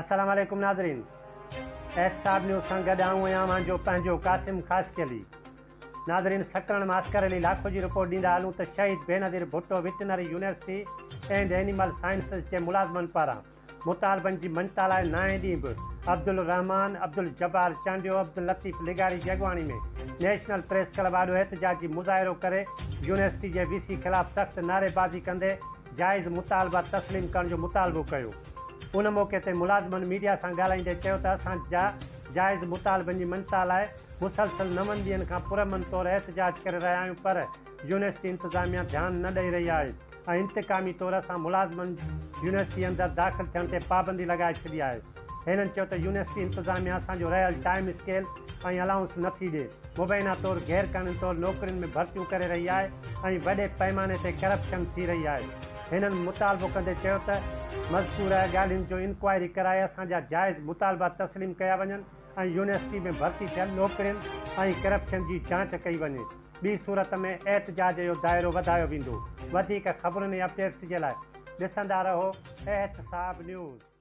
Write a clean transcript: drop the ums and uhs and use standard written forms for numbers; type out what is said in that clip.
अस्सलाम वालेकुम नाज़रीन, एहतसाब न्यूज़ सां गॾु आऊं आहियां मुंहिंजो पंहिंजो क़ासिम ख़ासि अली। नाज़रीन, सकरण मास्कर अली लाखो जी रिपोर्ट ॾींदा हलूं त Shaheed Benazir Bhutto veterinary university and animal sciences जे मुलाज़मनि पारां मुतालबनि जी मञता लाइ नाएं ॾींहुं बि अब्दुल रहमान, अब्दुल जब्बार चांडियो, अब्दुल लतीफ़ लिगारी जी अॻवानी में नेशनल प्रेस क्लब आॾो एहतजाजी मुज़ाहिरो करे यूनिवर्सिटी जे वीसी ख़िलाफ़ सख़्त नारेबाज़ी कंदे जाइज़ मुतालबा तस्लीम करण जो मुतालबो कयो। उन मौक़े ते मुलाज़मनि मीडिया सां ॻाल्हाईंदे चयो त असां जाइज़ मुतालबनि जी मञता लाइ मुसलसल 9 ॾींहंनि खां पुरमन तौरु एहतजाज करे रहिया आहियूं, पर यूनिवर्सिटी इंतिज़ामिया ध्यानु न ॾेई रही आहे ऐं इंतिकामी तौरु सां मुलाज़मनि यूनिवर्सिटी अंदरि दाख़िल थियण ते पाबंदी लॻाए छॾी आहे। हिननि चयो त यूनिवर्सिटी इंतिज़ामिया असांजो रहियल टाइम स्केल ऐं अलाउंस नथी ॾिए, मुबैना तौरु गैर क़ानूनी तौरु नौकरियुनि में भर्तियूं करे रही आहे ऐं वॾे पैमाने ते करप्शन थी रही आहे। हिननि मुतालबो कंदे चयो त मज़कूर ॻाल्हियुनि जो इंक्वायरी कराए असांजा जाइज़ मुतालबा तस्लीम कया वञनि ऐं यूनिवर्सिटी में भर्ती थियल नौकरियुनि ऐं करप्शन जी जांच कई वञे। ॿी सूरत में एहतजाज जो दाइरो वधायो वेंदो। वधीक ख़बरुनि ऐं अपडेट्स जे लाइ ॾिसंदा रहो एहतसाब न्यूज़।